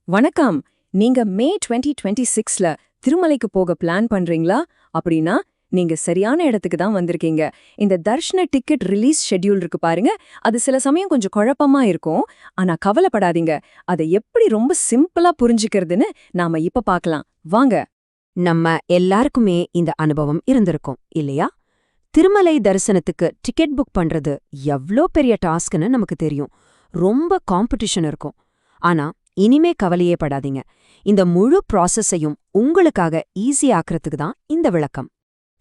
வணக்கம். நீங்க மே 2026ல திருமலைக்கு போக பிளான் பண்றீங்களா? அப்படின்னா நீங்க சரியான இடத்துக்கு தான் வந்திருக்கீங்க. இந்த தர்ஷன டிக்கெட் ரிலீஸ் ஷெட்யூல் இருக்கு பாருங்க, அது சில சமயம் கொஞ்சம் குழப்பமா இருக்கும். ஆனா கவலைப்படாதீங்க. அதை எப்படி ரொம்ப சிம்பிளா புரிஞ்சுக்கிறதுன்னு நாம இப்ப பார்க்கலாம். வாங்க. நம்ம எல்லாருக்குமே இந்த அனுபவம் இருந்திருக்கும் இல்லையா? திருமலை தரிசனத்துக்கு டிக்கெட் புக் பண்றது எவ்ளோ பெரிய டாஸ்க்னு நமக்கு தெரியும். ரொம்ப காம்படிஷன் இருக்கும். ஆனா இனிமே கவலையே படாதீங்க. இந்த முழு ப்ராசஸையும் உங்களுக்காக ஈஸி ஆக்குறதுக்கு தான் இந்த விளக்கம்.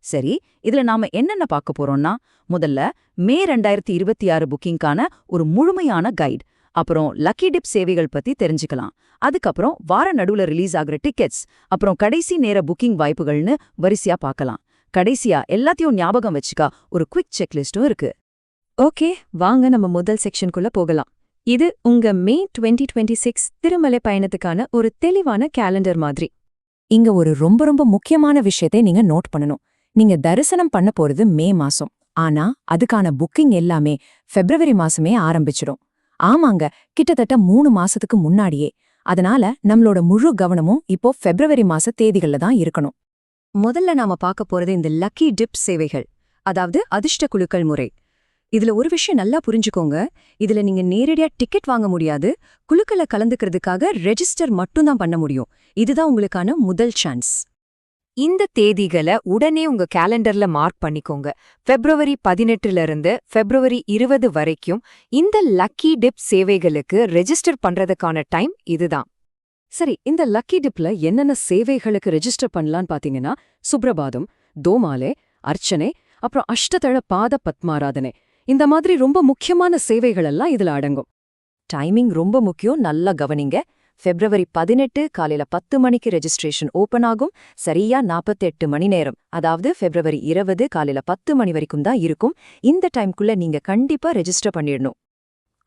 சரி, இதுல நாம என்னென்ன பார்க்க போறோம்னா, முதல்ல மே 2026 புக்கிங்கான ஒரு முழுமையான கைட், அப்புறம் லக்கி டிப் சேவைகள் பத்தி தெரிஞ்சுக்கலாம். அதுக்கப்புறம் வார நடுவுல ரிலீஸ் ஆகுற டிக்கெட்ஸ், அப்புறம் கடைசி நேர புக்கிங் வாய்ப்புகள்னு வரிசையா பார்க்கலாம். கடைசியா எல்லாத்தையும் ஞாபகம் வச்சுக்க ஒரு குவிக் செக்லிஸ்டும் இருக்கு. ஓகே, வாங்க நம்ம முதல் செக்ஷனுக்குள்ள போகலாம். இது உங்க மே 2026 திருமலை பயணத்துக்கான ஒரு தெளிவான கேலண்டர் மாதிரி. இங்க ஒரு ரொம்ப முக்கியமான விஷயத்தை நீங்க நோட் பண்ணணும். நீங்க தரிசனம் பண்ண போறது மே மாசம். ஆனா அதுக்கான புக்கிங் எல்லாமே பிப்ரவரி மாசமே ஆரம்பிச்சிடும். ஆமாங்க, கிட்டத்தட்ட 3 மாசத்துக்கு முன்னாடியே. அதனால நம்மளோட முழு கவனமும் இப்போ பிப்ரவரி மாச தேதிகள்ல தான் இருக்கணும். முதல்ல நாம பார்க்க போறது இந்த லக்கி டிப் சேவைகள், அதாவது அதிர்ஷ்ட குழுக்கள் முறை. இதுல ஒரு விஷயம் நல்லா புரிஞ்சுக்கோங்க. இதுல நீங்க நேரடியா டிக்கெட் வாங்க முடியாது. குழுக்களை கலந்துக்கிறதுக்காக ரெஜிஸ்டர் மட்டும்தான் பண்ண முடியும். இதுதான் உங்களுக்கான முதல் சான்ஸ். இந்த தேதிகளை உடனே உங்க கேலண்டர்ல மார்க் பண்ணிக்கோங்க. பிப்ரவரி 18ல இருந்து பிப்ரவரி 20 வரைக்கும் இந்த லக்கி டிப் சேவைகளுக்கு ரெஜிஸ்டர் பண்றதுக்கான டைம் இதுதான். சரி, இந்த லக்கி டிப்ல என்னென்ன சேவைகளுக்கு ரெஜிஸ்டர் பண்ணலான்னு பாத்தீங்கன்னா, சுப்ரபாதம், தோமாலே, அர்ச்சனை, அப்புறம் அஷ்டதள பாத பத்மாராதனை, இந்த மாதிரி ரொம்ப முக்கியமான சேவைகள் எல்லாம் இதுல அடங்கும். டைமிங் ரொம்ப முக்கியம், நல்லா கவனிங்க. பிப்ரவரி 18 காலையில 10 மணிக்கு ரெஜிஸ்ட்ரேஷன் ஓபன் ஆகும். சரியா 48 மணி நேரம், அதாவது பிப்ரவரி 20 காலையில 10 மணி வரைக்கும் தான் இருக்கும். இந்த டைம்குள்ள நீங்க கண்டிப்பா ரெஜிஸ்டர் பண்ணிடணும்.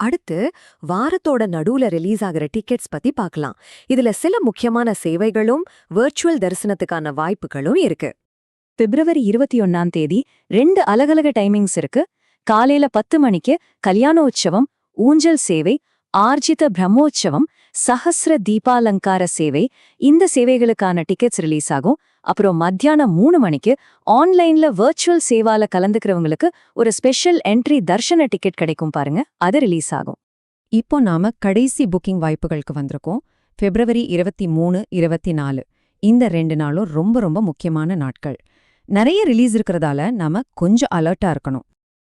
அடுத்து வாரத்தோட நடுவுல ரிலீஸ் ஆகிற டிக்கெட்ஸ் பத்தி பார்க்கலாம். இதுல சில முக்கியமான சேவைகளும் வெர்ச்சுவல் தரிசனத்துக்கான வாய்ப்புகளும் இருக்கு. பிப்ரவரி 21ஆம் தேதி 2 அலகலக டைமிங்ஸ் இருக்கு. காலையில 10 மணிக்கு கல்யாணோற்சவம், ஊஞ்சல் சேவை, ஆர்ஜித பிரம்மோற்சவம், சஹஸ்ர தீபாலங்கார சேவை, இந்த சேவைகளுக்கான டிக்கெட்ஸ் ரிலீஸ் ஆகும். அப்புறம் மத்தியானம் 3 மணிக்கு ஆன்லைன்ல வெர்ச்சுவல் சேவால கலந்துக்கிறவங்களுக்கு ஒரு ஸ்பெஷல் என்ட்ரி தர்ஷன டிக்கெட் கிடைக்கும் பாருங்க, அது ரிலீஸ் ஆகும். இப்போ நாம கடைசி புக்கிங் வாய்ப்புகளுக்கு வந்திருக்கோம். பிப்ரவரி 23, 24 இந்த 2 நாளும் ரொம்ப முக்கியமான நாட்கள். நிறைய ரிலீஸ் இருக்கிறதால நாம கொஞ்சம் அலர்ட்டா இருக்கணும்.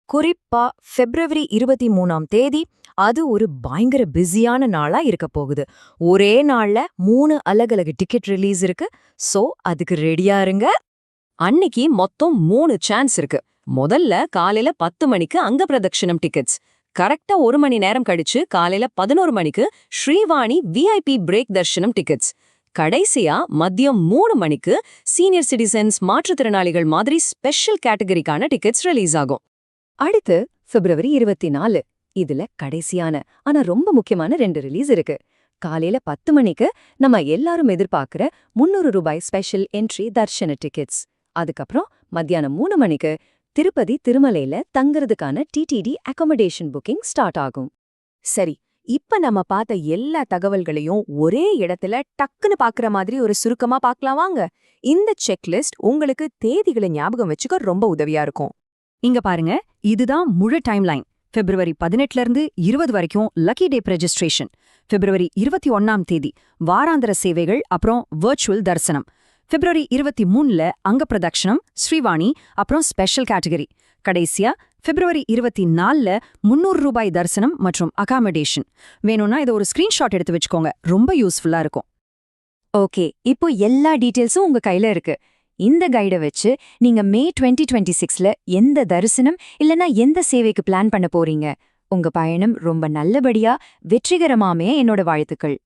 குறிப்பா பிப்ரவரி 23ஆம் தேதி அது ஒரு பயங்கர பிஸியான நாளா இருக்க போகுது. ஒரே நாள்ல 3 அலகலக டிக்கெட் ரிலீஸ் இருக்கு. சோ அதுக்கு ரெடியா இருங்க. அன்னைக்கு மொத்தம் 3 சான்ஸ் இருக்கு. முதல்ல காலையில 10 மணிக்கு அங்க பிரதட்சணம் டிக்கெட்ஸ். கரெக்டா 1 மணி நேரம் கழிச்சு காலையில 11 மணிக்கு ஸ்ரீவாணி விஐபி பிரேக் தர்ஷனம் டிக்கெட்ஸ். கடைசியா மதியம் 3 மணிக்கு சீனியர் சிட்டிசன்ஸ், மாற்றுத்திறனாளிகள் மாதிரி ஸ்பெஷல் கேட்டகரிக்கான டிக்கெட்ஸ் ரிலீஸ் ஆகும். அடுத்து பிப்ரவரி 24. இதுல கடைசியான ஆனா ரொம்ப முக்கியமான 2 ரிலீஸ் இருக்கு. காலையில 10 மணிக்கு நம்ம எல்லாரும் எதிர்பார்க்கிற 300 ரூபாய் ஸ்பெஷல் என்ட்ரி தர்ஷன டிக்கெட்ஸ். அதுக்கப்புறம் மத்தியானம் 3 மணிக்கு திருப்பதி திருமலையில தங்குறதுக்கான டிடிடி அகாமடேஷன் புக்கிங் ஸ்டார்ட் ஆகும். சரி, இப்ப நம்ம பார்த்த எல்லா தகவல்களையும் ஒரே இடத்துல டக்குன்னு பாக்குற மாதிரி ஒரு சுருக்கமா பார்க்கலாம் வாங்க. இந்த செக்லிஸ்ட் உங்களுக்கு தேதிகளை ஞாபகம் வச்சுக்க ரொம்ப உதவியா இருக்கும். இங்க பாருங்க, இதுதான் முழு டைம்லைன். பிப்ரவரி 18ல இருந்து 20 வரைக்கும் லக்கி டேப் ரெஜிஸ்ட்ரேஷன். பிப்ரவரி 21ஆம் தேதி வாராந்திர சேவைகள், அப்புறம் வெர்ச்சுவல் தரிசனம். பிப்ரவரி 23ல அங்க பிரதட்சணம், ஸ்ரீவாணி, அப்புறம் ஸ்பெஷல் கேட்டகரி. கடைசியா பிப்ரவரி 24ல 300 ரூபாய் தரிசனம் மற்றும் அகாமடேஷன். வேணும்னா இதை ஒரு ஸ்கிரீன்ஷாட் எடுத்து வச்சுக்கோங்க, ரொம்ப யூஸ்ஃபுல்லா இருக்கும். ஓகே, இப்போ எல்லா டீட்டெயில்ஸும் உங்க கையில இருக்கு. இந்த கைடை வச்சு நீங்க மே 2026ல எந்த தரிசனம் இல்லனா எந்த சேவைக்கு பிளான் பண்ண போறீங்க? உங்க பயணம் ரொம்ப நல்லபடியா வெற்றிகரமாமே என்னோட வாழ்த்துக்கள்.